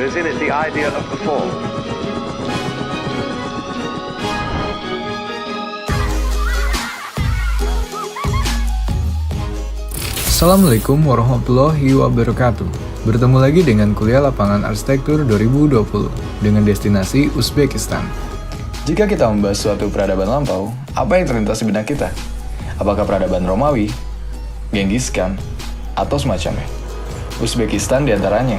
carries in it the idea of the fall. Assalamualaikum warahmatullahi wabarakatuh. Bertemu lagi dengan kuliah lapangan arsitektur 2020 dengan destinasi Uzbekistan. Jika kita membahas suatu peradaban lampau, apa yang terlintas di benak kita? Apakah peradaban Romawi, Genghis Khan, atau semacamnya? Uzbekistan diantaranya.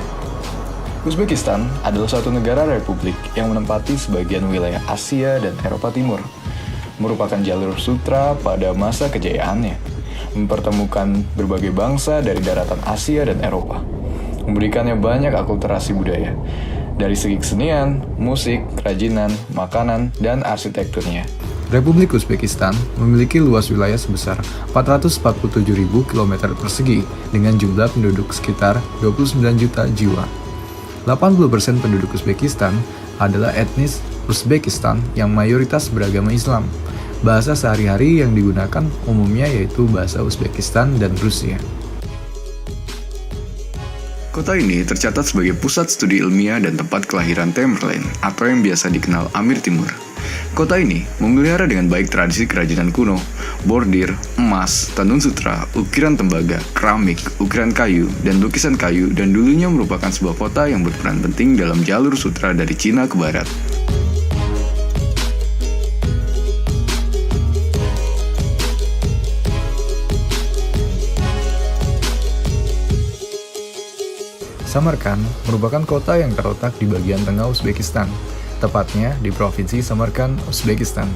Uzbekistan adalah suatu negara republik yang menempati sebagian wilayah Asia dan Eropa Timur, merupakan jalur sutra pada masa kejayaannya, mempertemukan berbagai bangsa dari daratan Asia dan Eropa, memberikannya banyak akulturasi budaya, dari segi kesenian, musik, kerajinan, makanan, dan arsitekturnya. Republik Uzbekistan memiliki luas wilayah sebesar 447.000 km persegi dengan jumlah penduduk sekitar 29 juta jiwa. 80% penduduk Uzbekistan adalah etnis Uzbekistan yang mayoritas beragama Islam. Bahasa sehari-hari yang digunakan umumnya yaitu bahasa Uzbekistan dan Rusia. Kota ini tercatat sebagai pusat studi ilmiah dan tempat kelahiran Tamerlane atau yang biasa dikenal Amir Timur. Kota ini memelihara dengan baik tradisi kerajinan kuno, bordir, emas, tenun sutra, ukiran tembaga, keramik, ukiran kayu, dan lukisan kayu, dan dulunya merupakan sebuah kota yang berperan penting dalam jalur sutra dari Cina ke barat. Samarkand merupakan kota yang terletak di bagian tengah Uzbekistan, tepatnya di Provinsi Samarkand, Uzbekistan.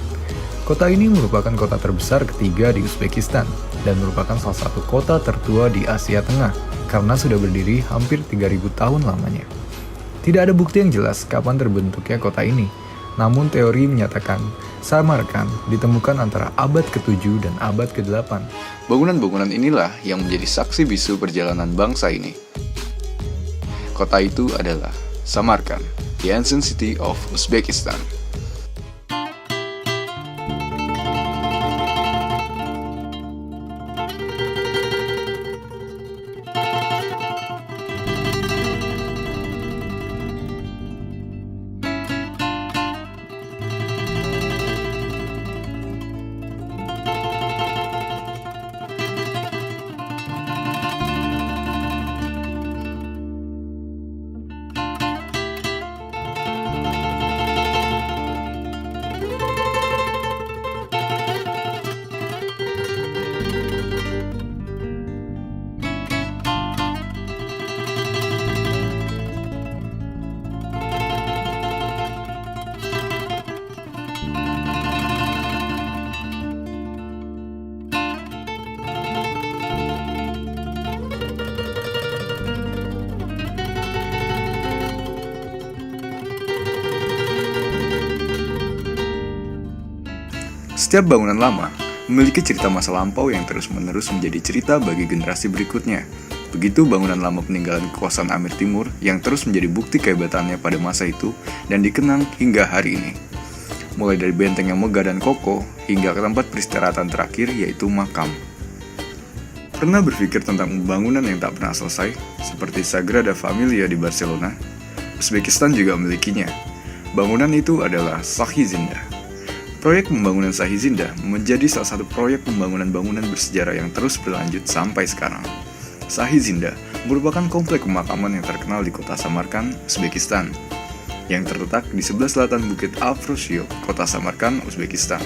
Kota ini merupakan kota terbesar ketiga di Uzbekistan dan merupakan salah satu kota tertua di Asia Tengah karena sudah berdiri hampir 3.000 tahun lamanya. Tidak ada bukti yang jelas kapan terbentuknya kota ini, namun teori menyatakan Samarkand ditemukan antara abad ke-7 dan abad ke-8. Bangunan-bangunan inilah yang menjadi saksi bisu perjalanan bangsa ini. Kota itu adalah Samarkand, the ancient city of Uzbekistan. Setiap bangunan lama memiliki cerita masa lampau yang terus-menerus menjadi cerita bagi generasi berikutnya. Begitu bangunan lama peninggalan kekuasaan Amir Timur yang terus menjadi bukti kehebatannya pada masa itu dan dikenang hingga hari ini. Mulai dari benteng yang megah dan kokoh hingga ke tempat peristirahatan terakhir yaitu makam. Pernah berpikir tentang pembangunan yang tak pernah selesai seperti Sagrada Familia di Barcelona? Uzbekistan juga memilikinya. Bangunan itu adalah Shahi Zinda. Proyek pembangunan Shahi Zinda menjadi salah satu proyek pembangunan bangunan bersejarah yang terus berlanjut sampai sekarang. Shahi Zinda merupakan komplek pemakaman yang terkenal di kota Samarkand, Uzbekistan, yang terletak di sebelah selatan Bukit Afrosiyok, kota Samarkand, Uzbekistan.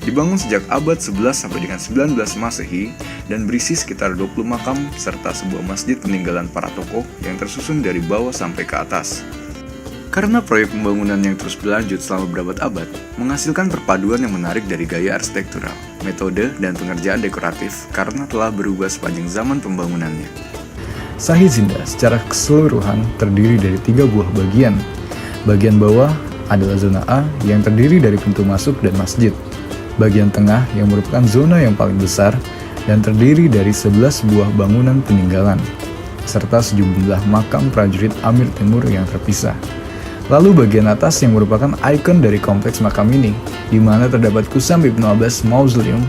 Dibangun sejak abad 11 sampai dengan 19 Masehi dan berisi sekitar 20 makam serta sebuah masjid peninggalan para tokoh yang tersusun dari bawah sampai ke atas. Karena proyek pembangunan yang terus berlanjut selama berabad-abad, menghasilkan perpaduan yang menarik dari gaya arsitektural, metode, dan pengerjaan dekoratif karena telah berubah sepanjang zaman pembangunannya. Shahi Zinda secara keseluruhan terdiri dari 3 buah bagian. Bagian bawah adalah zona A yang terdiri dari pintu masuk dan masjid. Bagian tengah yang merupakan zona yang paling besar dan terdiri dari 11 buah bangunan peninggalan, serta sejumlah makam prajurit Amir Timur yang terpisah. Lalu bagian atas yang merupakan ikon dari kompleks makam ini, di mana terdapat Kusam Ibnu Abbas Mausoleum.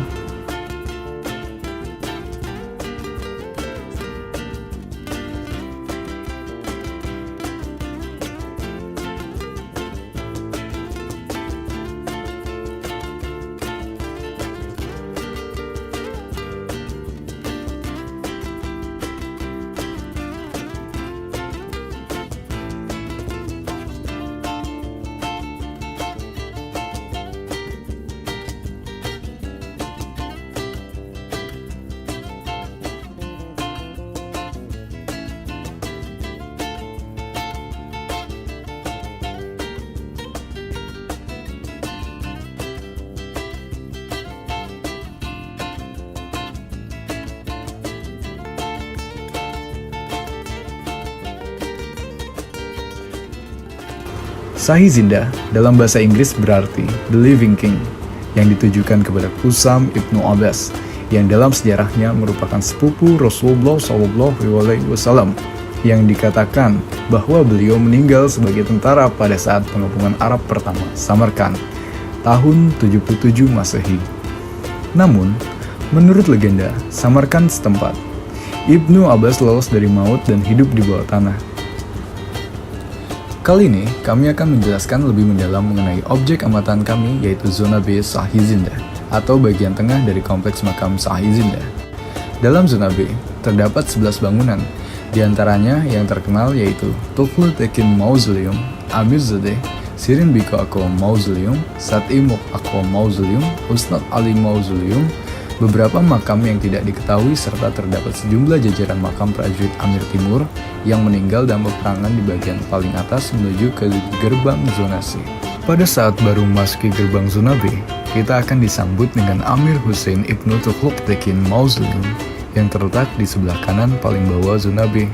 Sahizinda dalam bahasa Inggris berarti The Living King, yang ditujukan kepada Kusam Ibnu Abbas, yang dalam sejarahnya merupakan sepupu Rasulullah SAW, yang dikatakan bahwa beliau meninggal sebagai tentara pada saat pengepungan Arab pertama, Samarkand, tahun 77 Masehi. Namun, menurut legenda Samarkand setempat, Ibnu Abbas lolos dari maut dan hidup di bawah tanah. Kali ini, kami akan menjelaskan lebih mendalam mengenai objek amatan kami, yaitu zona B Sahizinda, atau bagian tengah dari kompleks makam Sahizinda. Dalam zona B, terdapat 11 bangunan, di antaranya yang terkenal yaitu Tughlu Tekin Mausoleum, Amirzadeh, Sirin Biko Aqwa Mausoleum, Sati Muk Aqwa Mausoleum, Usnad Ali Mausoleum, beberapa makam yang tidak diketahui, serta terdapat sejumlah jajaran makam prajurit Amir Timur yang meninggal dalam peperangan di bagian paling atas menuju ke gerbang zona C. Pada saat baru memasuki gerbang zona B, kita akan disambut dengan Amir Hussein Ibnu Tughlaq Tekin Mausoleum yang terletak di sebelah kanan paling bawah zona B.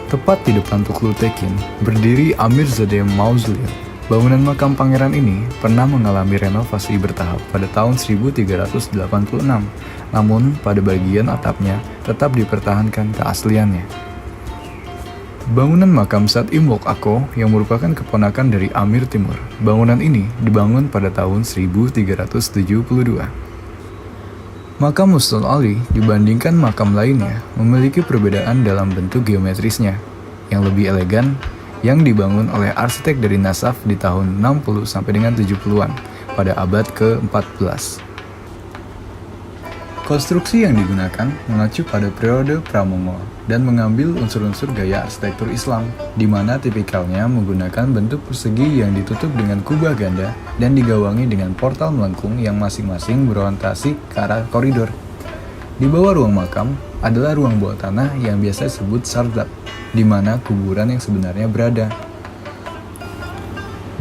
Tepat di depan Tughlaq Tekin berdiri Amirzadeh Mausoleum. Bangunan makam pangeran ini pernah mengalami renovasi bertahap pada tahun 1386, namun pada bagian atapnya tetap dipertahankan keasliannya. Bangunan makam Sati Muk Aqwa yang merupakan keponakan dari Amir Timur. Bangunan ini dibangun pada tahun 1372. Makam Usnad Ali dibandingkan makam lainnya memiliki perbedaan dalam bentuk geometrisnya yang lebih elegan, yang dibangun oleh arsitek dari Nasaf di tahun 60 sampai dengan 70-an pada abad ke-14. Konstruksi yang digunakan mengacu pada periode pra-Mongol dan mengambil unsur-unsur gaya arsitektur Islam, di mana tipikalnya menggunakan bentuk persegi yang ditutup dengan kubah ganda dan digawangi dengan portal melengkung yang masing-masing berorientasi ke arah koridor. Di bawah ruang makam adalah ruang bawah tanah yang biasa disebut sardab, di mana kuburan yang sebenarnya berada.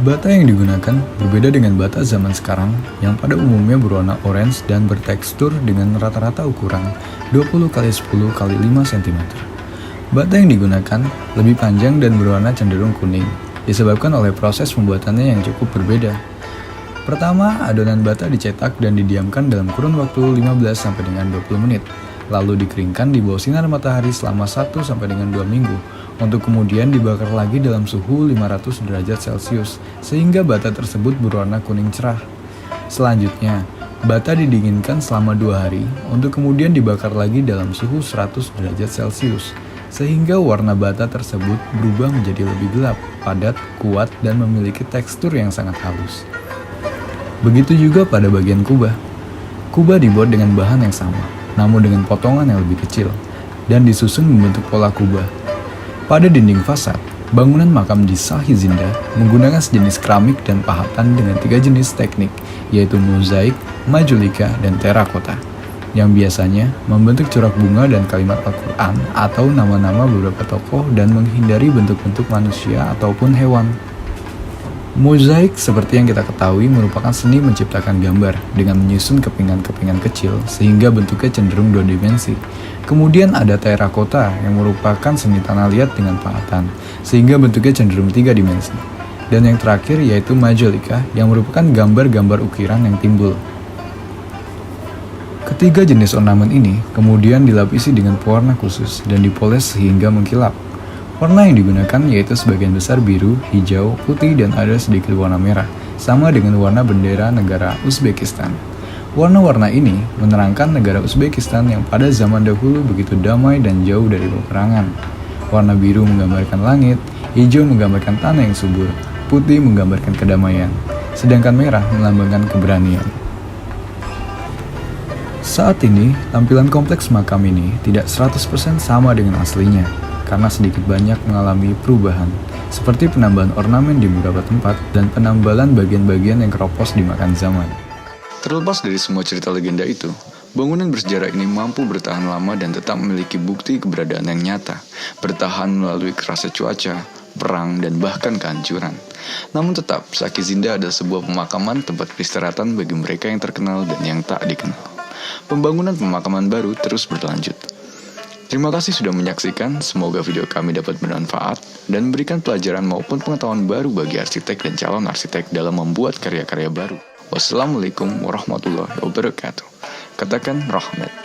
Bata yang digunakan berbeda dengan bata zaman sekarang yang pada umumnya berwarna orange dan bertekstur dengan rata-rata ukuran 20 x 10 x 5 cm. Bata yang digunakan lebih panjang dan berwarna cenderung kuning, disebabkan oleh proses pembuatannya yang cukup berbeda. Pertama, adonan bata dicetak dan didiamkan dalam kurun waktu 15 sampai dengan 20 menit, lalu dikeringkan di bawah sinar matahari selama 1 sampai dengan 2 minggu, untuk kemudian dibakar lagi dalam suhu 500 derajat Celcius, sehingga bata tersebut berwarna kuning cerah. Selanjutnya, bata didinginkan selama 2 hari, untuk kemudian dibakar lagi dalam suhu 100 derajat Celcius, sehingga warna bata tersebut berubah menjadi lebih gelap, padat, kuat, dan memiliki tekstur yang sangat halus. Begitu juga pada bagian kubah. Kubah dibuat dengan bahan yang sama, namun dengan potongan yang lebih kecil, dan disusun membentuk pola kubah. Pada dinding fasad, bangunan makam di Sahizinda menggunakan sejenis keramik dan pahatan dengan 3 jenis teknik, yaitu mozaik, majulika, dan terakota, yang biasanya membentuk corak bunga dan kalimat Al-Quran atau nama-nama beberapa tokoh dan menghindari bentuk-bentuk manusia ataupun hewan. Mozaik, seperti yang kita ketahui, merupakan seni menciptakan gambar dengan menyusun kepingan-kepingan kecil sehingga bentuknya cenderung 2 dimensi. Kemudian ada terakota yang merupakan seni tanah liat dengan pahatan sehingga bentuknya cenderung 3 dimensi. Dan yang terakhir yaitu majolika yang merupakan gambar-gambar ukiran yang timbul. Ketiga jenis ornamen ini kemudian dilapisi dengan pewarna khusus dan dipoles sehingga mengkilap. Warna yang digunakan yaitu sebagian besar biru, hijau, putih, dan ada sedikit warna merah, sama dengan warna bendera negara Uzbekistan. Warna-warna ini menerangkan negara Uzbekistan yang pada zaman dahulu begitu damai dan jauh dari peperangan. Warna biru menggambarkan langit, hijau menggambarkan tanah yang subur, putih menggambarkan kedamaian, sedangkan merah melambangkan keberanian. Saat ini, tampilan kompleks makam ini tidak 100% sama dengan aslinya, karena sedikit banyak mengalami perubahan, seperti penambahan ornamen di beberapa tempat dan penambalan bagian-bagian yang keropos dimakan zaman. Terlepas dari semua cerita legenda itu, bangunan bersejarah ini mampu bertahan lama dan tetap memiliki bukti keberadaan yang nyata, bertahan melalui kerasnya cuaca, perang, dan bahkan kehancuran. Namun tetap, Sahizinda adalah sebuah pemakaman tempat peristirahatan bagi mereka yang terkenal dan yang tak dikenal. Pembangunan pemakaman baru terus berlanjut. Terima kasih sudah menyaksikan, semoga video kami dapat bermanfaat dan memberikan pelajaran maupun pengetahuan baru bagi arsitek dan calon arsitek dalam membuat karya-karya baru. Wassalamualaikum warahmatullahi wabarakatuh. Katakan rahmat.